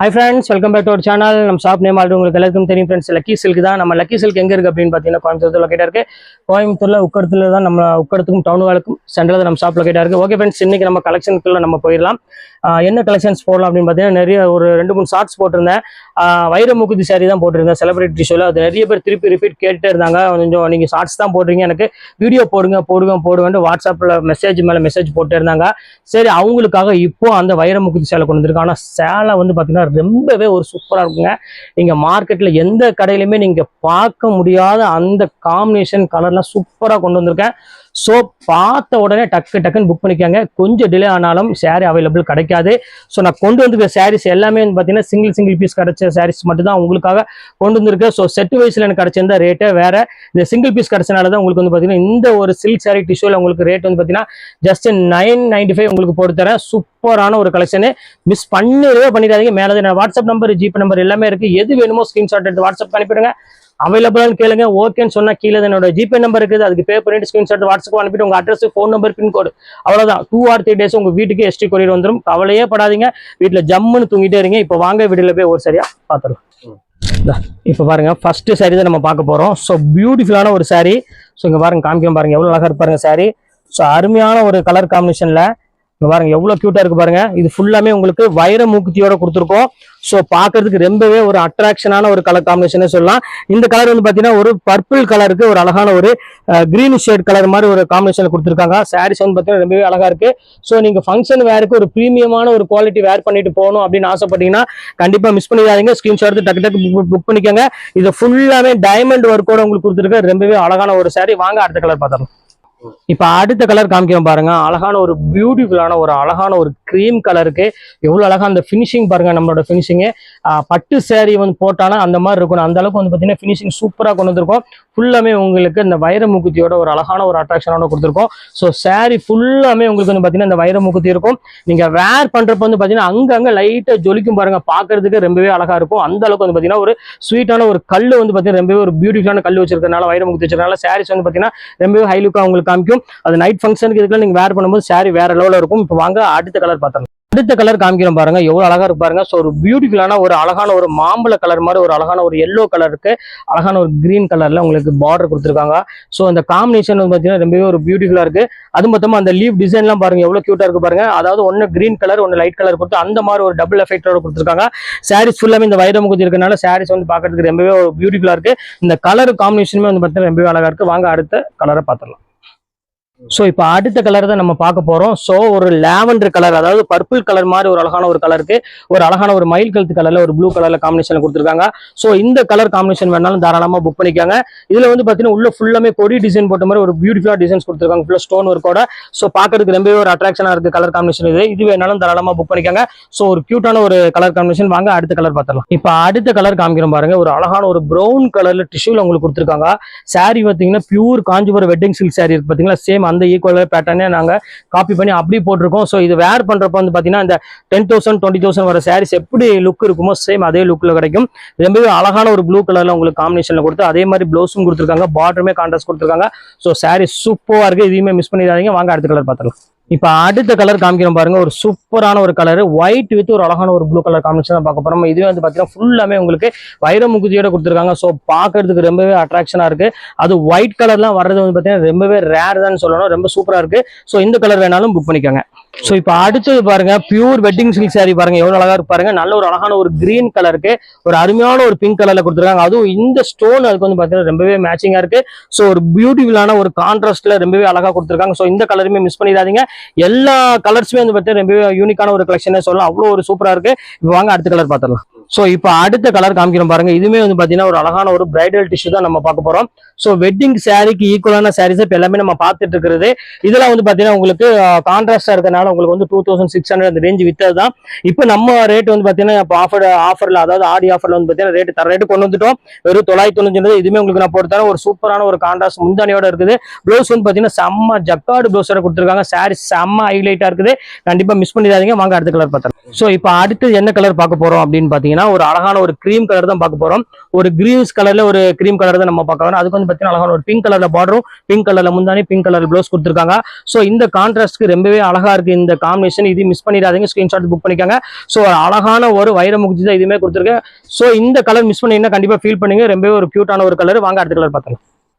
Hi friends, welcome back to our channel. நம்ம shop name already உங்களுக்கு எல்லாருக்கும் தெரியும் ஃப்ரெண்ட்ஸ். லக்கி சில்க் தான். நம்ம லக்கி சில்க் எங்க இருக்கு அப்படின்னு பார்த்தீங்கன்னா கோயம்புத்தூர்ல லொகேட்டா இருக்கு. கோயம்புத்தூர்ல உக்கடத்துல தான் நம்ம உக்கடத்துக்கும் டவுன் வேலுக்கும் சென்டர்ல தான் நம்ம ஷாப் லொகேட்டா இருக்கு. ஓகே ஃப்ரெண்ட்ஸ், இன்னைக்கு நம்ம கலெக்ஷனுக்குள்ள நம்ம போயிடலாம். என்ன கலெக்ஷன்ஸ் போடலாம் அப்படின்னு பார்த்தீங்கன்னா நிறைய ஒரு 2-3 ஷார்ட்ஸ் போட்டிருந்தேன். வைர மூக்குத்தி சாரி தான் போட்டிருந்தேன் செலிபிரிட்டி ஷோல. அது நிறைய பேர் திருப்பி ரிப்பீட் கேட்டுட்டே இருந்தாங்க. கொஞ்சம் நீங்க ஷார்ட்ஸ் தான் போடுறீங்க, எனக்கு வீடியோ போடுவேன் வாட்ஸ்அப்ல மெசேஜ் மேல மெசேஜ் போட்டே இருந்தாங்க. சரி, அவங்களுக்காக இப்போ அந்த வைர மூக்குத்தி சேலை கொண்டு வந்திருக்காங்க. ஆனால் சேலை வந்து பார்த்தீங்கன்னா ரொம்பவே ஒரு சூப்பராக இருக்குங்க. நீங்க மார்க்கெட்ல எந்த கடையிலுமே நீங்க பார்க்க முடியாத அந்த காம்பினேஷன் கலர்லாம் சூப்பராக கொண்டு வந்திருக்கேன். ஸோ பார்த்த உடனே டக்குன்னு புக் பண்ணிக்காங்க. கொஞ்சம் டிலே ஆனாலும் சாரீ அவைலபிள் கிடைக்காது. ஸோ நான் கொண்டு வந்திருக்க சாரீஸ் எல்லாமே வந்து பார்த்தீங்கன்னா சிங்கிள் பீஸ் கிடைச்ச சாரீஸ் மட்டும் தான் உங்களுக்காக கொண்டு வந்திருக்கேன். ஸோ செட் வைஸ்ல எனக்கு கிடைச்சிருந்த ரேட்டே வேற. இந்த சிங்கிள் பீஸ் கிடைச்சனால தான் உங்களுக்கு வந்து பார்த்தீங்கன்னா இந்த ஒரு சில்க் சாரீ டிஷ்யூல உங்களுக்கு ரேட் வந்து பார்த்தீங்கன்னா ஜஸ்ட் 995 உங்களுக்கு போட்டு தரேன். சூப்பரான ஒரு கலெக்ஷனு. மிஸ் பண்ணிடாதீங்க. மேலே வாட்ஸ்அப் நம்பர், ஜிபே நம்பர் எல்லாமே இருக்கு. எது வேணுமோ ஸ்கிரீன்ஷாட் எடுத்து வாட்ஸ்அப் அனுப்பிடுங்க. அவைலபிளானு கேளுங்க. ஓகேன்னு சொன்னா கீழே என்னோட ஜிபே நம்பர் இருக்குது, அதுக்கு பே பண்ணிட்டு ஸ்கிரீன்ஷாட் வாட்ஸ்அப் அனுப்பிட்டு உங்க அட்ரஸ், ஃபோன் நம்பர், பின்கோடு அவ்வளவுதான். 2 or 3 days உங்க வீட்டுக்கு எஸ்டி கொரியர் வந்துடும். கவலையே படாதீங்க. வீட்டுல ஜம்முன்னு தூங்கிட்டே இருங்க. இப்போ வாங்க வீடியோல போய் ஒரு சரியா பாத்துடலாம். இப்ப பாருங்க, ஃபர்ஸ்ட் சாரி தான் நம்ம பார்க்க போறோம். ஸோ பியூட்டிஃபுல்லான ஒரு சாரி. ஸோ இங்க பாருங்க, காமிக்க பாருங்க எவ்வளவு அழகா இருப்பாருங்க சாரி. ஸோ அருமையான ஒரு கலர் காம்பினேஷன்ல பாருங்க எவ்வளவு கியூட்டா இருக்கு பாருங்க. இது ஃபுல்லாமே உங்களுக்கு வைர மூக்குத்தியோட கொடுத்துருக்கோம். ஸோ பாக்குறதுக்கு ரொம்பவே ஒரு அட்ராக்ஷனான ஒரு கலர் காம்பினேஷன் சொல்லலாம். இந்த கலர் வந்து பாத்தீங்கன்னா ஒரு பர்பிள் கலருக்கு ஒரு அழகான ஒரு கிரீன் ஷேட் கலர் மாதிரி ஒரு காம்பினேஷன் கொடுத்துருக்காங்க. சாரீஸ் வந்து பாத்தீங்கன்னா ரொம்பவே அழகா இருக்கு. ஸோ நீங்க ஃபங்க்ஷன் வேருக்கு ஒரு பிரீமியமான ஒரு குவாலிட்டி வேர் பண்ணிட்டு போகணும் அப்படின்னு ஆசைப்பட்டீங்கன்னா கண்டிப்பா மிஸ் பண்ணிடாதீங்க. ஸ்கிரீன்ஷாட் டக்கு புக் பண்ணிக்கோங்க. இது ஃபுல்லாமே டைமண்ட் ஒர்க்கோட உங்களுக்கு கொடுத்துருக்க ரொம்பவே அழகான ஒரு சாரி. வாங்க அடுத்த கலர் பார்த்தோம். இப்ப அடுத்த கலர் காமிக்கிறோம் பாருங்க. அழகான ஒரு பியூட்டிஃபுல்லான ஒரு அழகான ஒரு கிரீம் கலருக்கு எவ்வளவு அழகா அந்த பினிஷிங் பாருங்க. நம்மளோட பினிஷிங் பட்டு சேரீ வந்து போட்டாலும் அந்த மாதிரி இருக்கணும். அந்த அளவுக்கு வந்து பாத்தீங்கன்னா பினிஷிங் சூப்பரா கொண்டு வந்திருக்கோம். ஃபுல்லாமே உங்களுக்கு இந்த வைர மூக்குத்தியோட ஒரு அழகான ஒரு அட்ராக்ஷனோட கொடுத்துருக்கோம். ஸோ சாரீ ஃபுல்லாமே உங்களுக்கு வந்து பாத்தீங்கன்னா இந்த வைர மூக்குத்தி இருக்கும். நீங்க வேர் பண்றப்ப வந்து பாத்தீங்கன்னா அங்கங்க லைட்டா ஜொலிக்கும் பாருங்க. பாக்குறதுக்கு ரொம்பவே அழகா இருக்கும். அந்த அளவுக்கு வந்து பாத்தீங்கன்னா ஒரு ஸ்வீட்டான ஒரு கல் வந்து பாத்தீங்கன்னா ரொம்பவே ஒரு பியூட்டிஃபுல்லான கல் வச்சிருக்கனால, வைர மூக்குத்தி வச்சிருக்கனால சாரீஸ் வந்து பாத்தீங்கன்னா ரொம்பவே ஹை லுக்கா உங்களுக்கு காமிக்கும். அது நைட் ஃபங்க்ஷனுக்கு இதுக்குள்ள நீங்க வேர் பண்ணும்போது சாரி வேற லெவல்ல இருக்கும். இப்போ வாங்க அடுத்த கலர் பார்த்தோம். அடுத்த கலர் காமிக்கிறோம் பாருங்க, எவ்வளவு அழகா இருக்கு பாருங்க. ஸோ ஒரு பியூட்டிஃபுல்லான ஒரு அழகான ஒரு மாம்பழ கலர் மாதிரி ஒரு அழகான ஒரு எல்லோ கலருக்கு அழகான ஒரு கிரீன் கலர்ல உங்களுக்கு பார்டர் கொடுத்துருக்காங்க. ஸோ அந்த காம்பினேஷன் வந்து பாத்தீங்கன்னா ரொம்பவே ஒரு பியூட்டிஃபுல்லா இருக்கு. அது மொத்தமா அந்த லீவ் டிசைன் எல்லாம் பாருங்க எவ்வளவு கியூட்டா இருக்கு பாருங்க. அதாவது ஒன்னு கிரீன் கலர், ஒன்னு லைட் கலர் கொடுத்து அந்த மாதிரி ஒரு டபுள் எஃபெக்டோட கொடுத்துருக்காங்க. சாரீஸ் ஃபுல்லாமே இந்த வைரம் மூக்குத்தி இருக்கனால சாரீஸ் வந்து பாக்குறதுக்கு ரொம்பவே ஒரு பியூட்டிஃபுல்லா இருக்கு. இந்த கலர் காம்பினேஷனுமே வந்து பாத்தீங்கன்னா ரொம்பவே அழகா இருக்கு. வாங்க அடுத்த கலரை பார்த்துடலாம். ஸோ இப்போ அடுத்த கலர் தான் நம்ம பார்க்க போறோம். ஸோ ஒரு லாவெண்டர் கலர், அதாவது பர்பிள் கலர் மாதிரி ஒரு அழகான ஒரு கலருக்கு ஒரு அழகான ஒரு மயில் கழுத்து கலர்ல ஒரு ப்ளூ கலர்ல காம்பினேஷன் கொடுத்துருக்காங்க. ஸோ இந்த கலர் காம்பினேஷன் வேணாலும் தாராளமா புக் பண்ணிக்காங்க. இதுல வந்து பாத்தீங்கன்னா உள்ள ஃபுல்லாமே கொடி டிசைன் போட்ட மாதிரி ஒரு பியூட்டிஃபுல்லா டிசைன்ஸ் கொடுத்துருக்காங்க, ஃபுல்லா ஸ்டோன் ஒர்க்கோட. ஸோ பாக்குறதுக்கு ரொம்பவே ஒரு அட்ராக்ஷனா இருக்கு கலர் காம்பினேஷன். இது வேணாலும் தாராளமா புக் பண்ணிக்காங்க. ஸோ ஒரு கியூட்டான ஒரு கலர் காம்பினேஷன். வாங்க அடுத்த கலர் பார்த்துடலாம். இப்போ அடுத்த கலர் காமிக்கிறோம் பாருங்க. ஒரு அழகான ஒரு ப்ரௌன் கலர்ல டிஷ்யூல உங்களுக்கு கொடுத்துருக்காங்க. சாரி பாத்தீங்கன்னா pure Kanchipuram wedding silk sorry இருக்கு பாத்தீங்களா, சேம் அந்த ஈக்குவல் பேட்டர்ன் நாங்க காப்பி பண்ணி அப்படி போட்டிருக்கோம். சோ இது வேர் பண்றப்ப வந்து பாத்தீங்கன்னா இந்த 10,000 20,000 வர சாரீஸ் எப்படி லுக் இருக்குமோ சேம் அதே லுக்ல கிடைக்கும். ரொம்பவே அழகான ஒரு ப்ளூ கலர்ல உங்களுக்கு காம்பினேஷன்ல கொடுத்து அதே மாதிரி ப்ளவுஸும் கொடுத்துருக்காங்க, பார்டருமே கான்ட்ராஸ்ட் கொடுத்துருக்காங்க. சோ சாரி சூப்பரா இருக்கு. இதையுமே மிஸ் பண்ணிடாதீங்க. வாங்க அடுத்த கலர் பார்த்துக்கலாம். இப்ப அடுத்த கலர் காமிக்கிறோம் பாருங்க. ஒரு சூப்பரான ஒரு கலர் ஒயிட் வித் ஒரு அழகான ஒரு ப்ளூ கலர் காம்பினேஷன் பார்க்க போறோம். இதுவே வந்து பாத்தீங்கன்னா ஃபுல்லாமே உங்களுக்கு வைர மூக்குத்தியோட கொடுத்துருக்காங்க. ஸோ பாக்குறதுக்கு ரொம்பவே அட்ராக்ஷனா இருக்கு. அது ஒயிட் கலர்லாம் வர்றது வந்து பாத்தீங்கன்னா ரொம்பவே ரேர் தான் சொல்லணும். ரொம்ப சூப்பரா இருக்கு. ஸோ இந்த கலர் வேணாலும் புக் பண்ணிக்கோங்க. ஸோ இப்போ அடுத்தது பாருங்க, பியூர் வெட்டிங் சில்க் சாரி பாருங்க எவ்வளவு அழகா இருக்கு பாருங்க. நல்ல ஒரு அழகான ஒரு கிரீன் கலருக்கு ஒரு அருமையான ஒரு பிங்க் கலர்ல கொடுத்துருக்காங்க. அதுவும் இந்த ஸ்டோன் அதுக்கு வந்து பாத்தீங்கன்னா ரொம்பவே மேட்சிங்கா இருக்கு. ஸோ ஒரு பியூட்டிஃபுல்லான ஒரு கான்ட்ராஸ்ட்ல ரொம்பவே அழகா கொடுத்துருக்காங்க. ஸோ இந்த கலருமே மிஸ் பண்ணிடாதீங்க. எல்லா கலர்ஸுமே வந்து பார்த்தீங்கன்னா ரொம்பவே யூனிக்கான ஒரு கலெக்ஷனே சொல்லலாம். அவ்வளோ ஒரு சூப்பரா இருக்கு. இப்போ வாங்க அடுத்த கலர் பார்த்துடலாம். ஸோ இப்போ அடுத்த கலர் காமிக்கிறோம் பாருங்க. இதுவுமே வந்து பாத்தீங்கன்னா ஒரு அழகான ஒரு பிரைடல் டிஷ்யூ தான் நம்ம பார்க்க போறோம். ஸோ வெட்டிங் சாரிக்கு ஈக்குவலான சாரீஸ் இப்போ எல்லாமே நம்ம பார்த்துட்டு இருக்கிறது. இதெல்லாம் வந்து பாத்தீங்கன்னா உங்களுக்கு கான்ட்ராஸ்டா இருக்கனால உங்களுக்கு வந்து 2600 அந்த ரேஞ்ச் வித்தது தான். இப்போ நம்ம ரேட் வந்து பாத்தீங்கன்னா இப்போ ஆஃபர்ல அதாவது ஆடி ஆஃபர்ல வந்து பாத்தீங்கன்னா தர ரேட்டு கொண்டு வந்துட்டோம். வெறும் 990. இதுவுமே உங்களுக்கு நான் போட்டு தரேன். ஒரு சூப்பரான ஒரு கான்ட்ராஸ்ட் முந்தானியோட இருக்குது. ப்ளவுஸ் வந்து பாத்தீங்கன்னா செம்ம ஜக்கார்டு ப்ளவுஸோட கொடுத்துருக்காங்க. சாரி செம்ம ஹைலைட்டா இருக்குது. கண்டிப்பா மிஸ் பண்ணிடாதீங்க. வாங்க அடுத்த கலர் பார்த்தோம். ஸோ இப்போ அடுத்து என்ன கலர் பார்க்க போறோம் அப்படின்னு பாத்தீங்கன்னா பாத்தீங்கன்னா ஒரு அழகான ஒரு கிரீம் கலர் தான் பார்க்க போறோம். ஒரு கிரீன்ஸ் கலர்ல ஒரு கிரீம் கலர் தான் நம்ம பார்க்க வரோம். அதுக்கு வந்து பாத்தீங்கன்னா அழகான ஒரு பிங்க் கலர்ல பார்டரும், பிங்க் கலர்ல முந்தானி, பிங்க் கலர் ப்ளவுஸ் கொடுத்துருக்காங்க. ஸோ இந்த கான்ட்ராஸ்ட்க்கு ரொம்பவே அழகா இருக்கு இந்த காம்பினேஷன். இது மிஸ் பண்ணிடாதீங்க, ஸ்கிரீன்ஷாட் புக் பண்ணிக்கோங்க. ஸோ அழகான ஒரு வைரமுகி தான் இதுவுமே கொடுத்துருக்கேன். ஸோ இந்த கலர் மிஸ் பண்ணீங்கன்னா கண்டிப்பா ஃபீல் பண்ணுங்க. ரொம்பவே ஒரு கியூட்டான ஒரு கலர். வாங்க அடுத்த கலர் பார்த்தலாம்.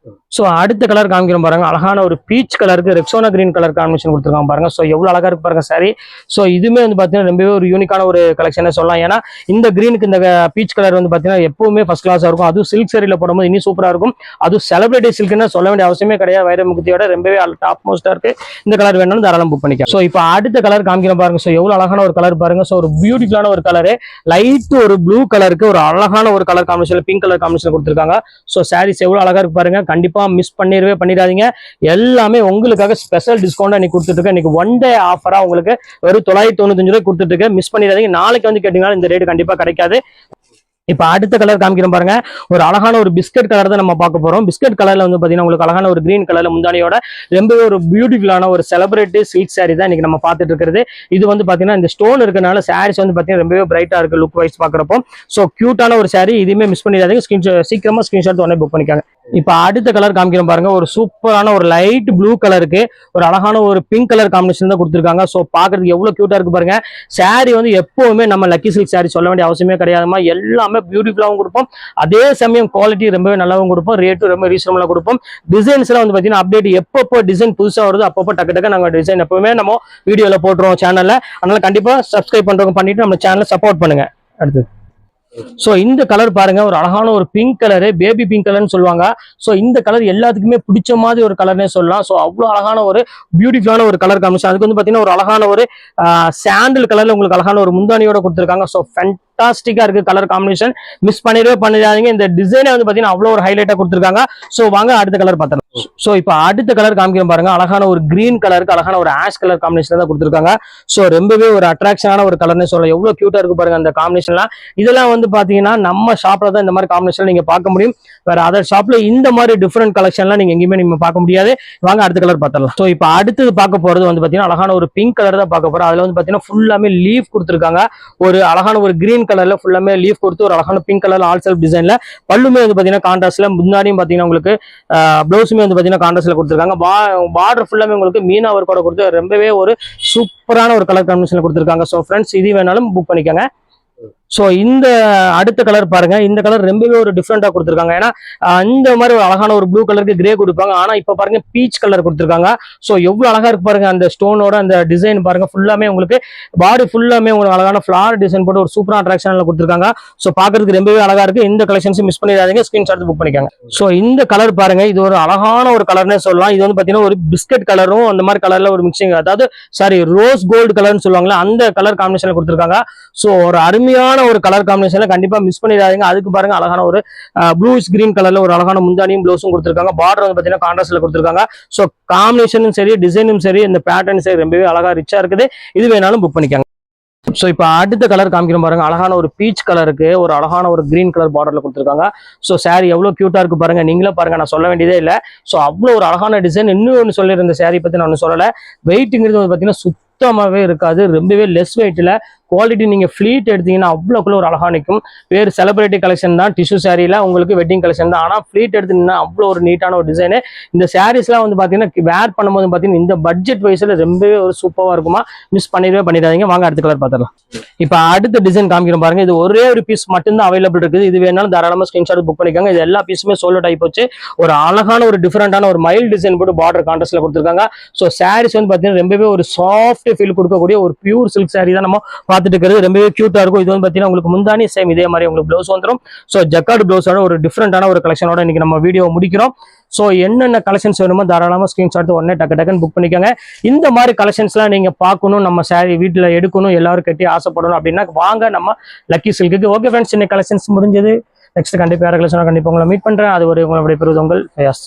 ஸோ அடுத்த கலர் காமிக்கிறோம் பாருங்க. அழகான ஒரு பீச் கலருக்கு ரெக்ஸோனா கிரீன் கலர் காம்பினேஷன் கொடுத்துருக்காங்க பாருங்க. ஸோ எவ்வளவு அழகா இருக்கு பாருங்க சாரி. ஸோ இதுவுமே வந்து பாத்தீங்கன்னா ரொம்பவே ஒரு யூனிக்கான ஒரு கலெக்ஷன் சொல்லலாம். ஏன்னா இந்த கிரீனுக்கு இந்த பீச் கலர் வந்து பாத்தீங்கன்னா எப்பவுமே ஃபர்ஸ்ட் கிளாஸா இருக்கும். அதுவும் சில்க் சரியில போடும்போது இன்னும் சூப்பரா இருக்கும். அதுவும் செலிபிரிட்டி சில்க்னு சொல்ல வேண்டிய அவசியமே கிடையாது. வைரமுகத்தியோட ரொம்பவே டாப் மோஸ்டா இருக்கு. இந்த கலர் வேணும்னு தாராளம் புக் பண்ணிக்கலாம். ஸோ இப்போ அடுத்த கலர் காமிக்கிறோம் பாருங்க. ஸோ எவ்வளவு அழகான ஒரு கலர் பாருங்க. ஸோ ஒரு பியூட்டிஃபுல்லான ஒரு கலர், லைட் ஒரு ப்ளூ கலருக்கு ஒரு அழகான ஒரு colour combination, pink colour combination கொடுத்துருக்காங்க. ஸோ சாரீஸ் எவ்வளவு அழகா இருக்கு பாருங்க. கண்டிப்பா மிஸ் பண்ணிடாதீங்க. எல்லாமே உங்களுக்காக ஸ்பெஷல் டிஸ்கவுண்ட் இன்னைக்கு கொடுத்துட்டு இருக்கேன். இன்னைக்கு ஒன் டே ஆஃபரா உங்களுக்கு வெறும் 995 ரூபாய் கொடுத்துட்டு இருக்கேன். மிஸ் பண்ணிடாதீங்க. நாளைக்கு வந்து கேட்டீங்கன்னா இந்த ரேட் கண்டிப்பா கிடைக்காது. இப்ப அடுத்த கலர் காமிக்கிறோம் பாருங்க. ஒரு அழகான ஒரு பிஸ்கட் கலர் தான் நம்ம பார்க்க போறோம். பிஸ்கட் கலர்ல வந்து பாத்தீங்கன்னா உங்களுக்கு அழகான ஒரு கிரீன் கலர்ல முந்தானியோட ரொம்பவே ஒரு பியூட்டிஃபுல்லான ஒரு செலிபிரிட்டி சில்க் சாரி தான் இன்னைக்கு நம்ம பார்த்துட்டு இருக்கிறது. இது வந்து பாத்தீங்கன்னா இந்த ஸ்டோன் இருக்கனால சாரீஸ் வந்து பாத்தீங்கன்னா ரொம்பவே பிரைட்டா இருக்கு லுக் வைஸ் பாக்குறப்போ. சோ கியூட்டான ஒரு சாரி. இதுவுமே மிஸ் பண்ணிடாதீங்க. சீக்கிரமா ஸ்கிரீன்ஷாட் உடனே புக் பண்ணிக்காங்க. இப்ப அடுத்த கலர் காமிக்கிறோம் பாருங்க. ஒரு சூப்பரான ஒரு லைட் ப்ளூ கலருக்கு ஒரு அழகான ஒரு பிங்க் கலர் காம்பினேஷன் தான் கொடுத்துருக்காங்க. சோ பாக்குறதுக்கு எவ்வளவு கியூட்டா இருக்கு பாருங்க. சாரி வந்து எப்பவுமே நம்ம லக்கி சில்க் சாரி சொல்ல வேண்டிய அவசியமே கிடையாதுமா. எல்லாமே பியூட்டிஃபுல்லாவும் கொடுப்போம். அதே சமயம் குவாலிட்டி ரொம்பவே நல்லாவும் கொடுப்போம். ரேட்டும் ரொம்ப ரீசனபிளா கொடுப்போம். டிசைன்ஸ் எல்லாம் வந்து பாத்தீங்கன்னா அப்டேட் எப்பப்போ டிசைன் புதுசா வருது அப்பப்போ டக்கு நாங்க டிசைன் எப்பவுமே நம்ம வீடியோல போட்டுருவோம் சேனல்ல. அதனால கண்டிப்பா சப்ஸ்கிரைப் பண்றவங்க பண்ணிட்டு நம்ம சேனலை சப்போர்ட் பண்ணுங்க. அடுத்து சோ இந்த கலர் பாருங்க. ஒரு அழகான ஒரு பிங்க் கலரு, பேபி பிங்க் கலர்னு சொல்லுவாங்க. சோ இந்த கலர் எல்லாத்துக்குமே பிடிச்ச மாதிரி ஒரு கலர்னே சொல்லலாம். சோ அவ்வளவு அழகான ஒரு பியூட்டிஃபுல்லான ஒரு கலர் காம்பினேஷன். அதுக்கு வந்து பாத்தீங்கன்னா ஒரு அழகான ஒரு சாண்டில் கலர்ல உங்களுக்கு அழகான ஒரு முந்தானியோட கொடுத்துருக்காங்க. சோ ஃபேண்டாஸ்டிக்கா இருக்கு கலர் காம்பினேஷன். மிஸ் பண்ணிடாதீங்க. இந்த டிசைனை வந்து பாத்தீங்கன்னா அவ்வளவு ஒரு ஹைலைட்டா கொடுத்துருக்காங்க. சோ வாங்க அடுத்த கலர் பார்த்தலாம். சோ இப்ப அடுத்த கலர் காமிக்கிறோம் பாருங்க. அழகான ஒரு கிரீன் கலருக்கு அழகான ஒரு ஆஷ் கலர் காம்பினேஷன் தான் கொடுத்துருக்காங்க. சோ ரொம்பவே ஒரு அட்ராக்ஷனான ஒரு கலர்னே சொல்லலாம். எவ்வளவு கியூட்டா இருக்கு பாருங்க அந்த காம்பினேஷன்லாம். இதெல்லாம் வந்து பாத்தீங்கன்னா நம்ம ஷாப்ல தான் இந்த மாதிரி காம்பினேஷன் நீங்க பார்க்க முடியும். வேற அதர் ஷாப்ல இந்த மாதிரி டிஃபரெண்ட் கலெக்ஷன்லாம் நீங்க எங்கேயுமே நீங்க பார்க்க முடியாது. வாங்க அடுத்த கலர் பார்த்தலாம். சோ இப்ப அடுத்தது பார்க்க போறது வந்து பாத்தீங்கன்னா அழகான ஒரு பிங்க் கலர் தான் பார்க்க போறோம். அதுல வந்து பாத்தீங்கன்னா ஃபுல்லாமே லீஃப் கொடுத்துருக்காங்க. ஒரு அழகான ஒரு கிரீன் கலர்ல ஃபுல்லாமே லீஃப் கொடுத்து ஒரு அழகான பிங்க் கலர்ல ஆல் செல்ஃப் டிசைன்ல பல்லுமே வந்து பாத்தீங்கன்னா கான்ட்ராஸ்ட்ல, முன்னாடியும் பாத்தீங்கன்னா உங்களுக்கு பிளவுஸுமே வந்து பாத்தீங்கன்னா கான்ட்ராஸ்ட்ல கொடுத்துருக்காங்க. பார்டர் ஃபுல்லாமே உங்களுக்கு மீனா ஒர்க்கோட கொடுத்து ரொம்பவே ஒரு சூப்பரான ஒரு கலர் காம்பினேஷன்ல கொடுத்துருக்காங்க. சோ ஃப்ரெண்ட்ஸ் இது வேணாலும் புக் பண்ணிக்கோங்க. சோ இந்த அடுத்த கலர் பாருங்க. இந்த கலர் ரொம்பவே ஒரு டிஃப்ரெண்டா கொடுத்துருக்காங்க. ஏன்னா இந்த மாதிரி ஒரு அழகான ஒரு ப்ளூ கலருக்கு கிரே கொடுப்பாங்க. ஆனா இப்ப பாருங்க பீச் கலர் கொடுத்துருக்காங்க. சோ எவ்வளவு அழகா இருக்கு பாருங்க. அந்த ஸ்டோனோட அந்த டிசைன் பாருங்க. ஃபுல்லாமே உங்களுக்கு பாடி ஃபுல்லாமே ஒரு அழகான ஃபிளார் டிசைன் போட்டு ஒரு சூப்பரான அட்ராக்ஷன்ல கொடுத்துருக்காங்க. சோ பாக்குறதுக்கு ரொம்பவே அழகா இருக்கு. இந்த கலெக்ஷன்ஸ் மிஸ் பண்ணிடாதீங்க. ஸ்கிரீன்ஷாட் புக் பண்ணிக்காங்க. சோ இந்த கலர் பாருங்க. இது ஒரு அழகான ஒரு கலர்னே சொல்லலாம். இது வந்து பாத்தீங்கன்னா ஒரு பிஸ்கட் கலரும் அந்த மாதிரி கலர்ல ஒரு மிக்சிங், அதாவது சாரி ரோஸ் கோல்டு கலர்னு சொல்லுவாங்களா, அந்த கலர் காம்பினேஷன்ல கொடுத்துருக்காங்க. சோ ஒரு அருமையான ஒரு கலர் காம்பினேஷன்ல கண்டிப்பா மிஸ் பண்ணிடாதீங்க. அதுக்கு பாருங்க அழகான ஒரு ப்ளூஸ் கிரீன் கலர்ல ஒரு அழகான முந்தானியும் ப்ளவுஸும் கொடுத்துருக்காங்க. பார்டர் வந்து பாத்தீங்கன்னா கான்ட்ராஸ்ட்ல கொடுத்துருக்காங்க. சோ காம்பினேஷனும் சரி, டிசைனும் சரி, இந்த பேட்டர்ன் சரி ரொம்பவே அழகா ரிச்சா இருக்குது. இது வேணாலும் புக் பண்ணிக்காங்க. சோ இப்ப அடுத்த கலர் காமிக்கிறோம் பாருங்க. அழகான ஒரு பீச் கலருக்கு ஒரு அழகான ஒரு கிரீன் கலர் பார்டர்ல கொடுத்துருக்காங்க. சோ சாரி எவ்வளவு கியூட்டா இருக்கு பாருங்க. நீங்களே பாருங்க, நான் சொல்ல வேண்டியதே இல்ல. சோ அவ்வளவு ஒரு அழகான டிசைன். இன்னும் ஒன்னு சொல்லிருந்த சாரி பத்தி நான் ஒன்னு சொல்லல. வெயிட்ங்கிறது வந்து பாத்தீங்கன்னா சுத்தமாவே இருக்காது. ரொம்பவே லெஸ் வெயிட்ல குவாலிட்டி. நீங்க ஃபிளீட் எடுத்தீங்கன்னா அவ்வளோக்குள்ள ஒரு அழகா நிற்கும். வேறு செலிபிரிட்டி கலெக்ஷன் தான், டிஷ்யூ சாரியில உங்களுக்கு வெட்டிங் கலெக்ஷன் தான். ஆனா ஃபிளீட் எடுத்தீங்கன்னா அவ்வளோ ஒரு நீட்டான ஒரு டிசைனு. இந்த சாரீஸ்லாம் வந்து பாத்தீங்கன்னா வேர் பண்ணும்போது பாத்தீங்கன்னா இந்த பட்ஜெட் வைஸ்ல ரொம்பவே ஒரு சூப்பரா இருக்குமா. மிஸ் பண்ணிடாதீங்க. வாங்க அடுத்த கலர் பார்த்துடலாம். இப்ப அடுத்த டிசைன் காமிக்கிறோம் பாருங்க. இது ஒரே ஒரு பீஸ் மட்டும்தான் அவைலபிள் இருக்குது. இது வேணாலும் தாராளமா ஸ்கிரீன்ஷாட் புக் பண்ணிக்கோங்க. இது எல்லா பீஸுமே சோல்ட் ஆகி போச்சு. ஒரு அழகான ஒரு டிஃபரெண்டான ஒரு மைல் டிசைன் போட்டு பார்டர் கான்ட்ராஸ்ட்ல கொடுத்துருக்காங்க. ஸோ சாரீஸ் வந்து பாத்தீங்கன்னா ரொம்பவே ஒரு சாஃப்ட் ஃபீல் கொடுக்கக்கூடிய ஒரு பியூர் சில்க் சாரி தான் நம்ம பார்த்துட்டு இருக்கிறது. ரொம்பவே கியூட்டா இருக்கும். இது வந்து பாத்தீங்கன்னா உங்களுக்கு முந்தானி சேம் இதே மாதிரி உங்களுக்கு பிளவுஸ் வந்துடும். ஸோ ஜக்கார்டு பிளவுஸோட ஒரு டிஃபரெண்டான ஒரு கலெக்ஷனோட இன்னைக்கு நம்ம வீடியோ முடிக்கிறோம். ஸோ என்னென்ன கலெக்ஷன்ஸ் வேணுமோ தாராளமாக ஸ்கிரீன்ஷாட் உடனே டக்குன்னு புக் பண்ணிக்கோங்க. இந்த மாதிரி கலெக்ஷன்ஸ்லாம் நீங்க பார்க்கணும், நம்ம சாரி வீட்டில் எடுக்கணும், எல்லாரும் கட்டி ஆசைப்படணும் அப்படின்னா வாங்க நம்ம லக்கி சில்க்கு. ஓகே ஃப்ரெண்ட்ஸ், இன்னைக்கு கலெக்ஷன்ஸ் முடிஞ்சது. நெக்ஸ்ட் கண்டிப்பாக கலெக்ஷன் கண்டிப்பாக உங்களை மீட் பண்றேன். அது ஒரு உங்களுடைய பெறுவது உங்கள் ஃபயாஸ்.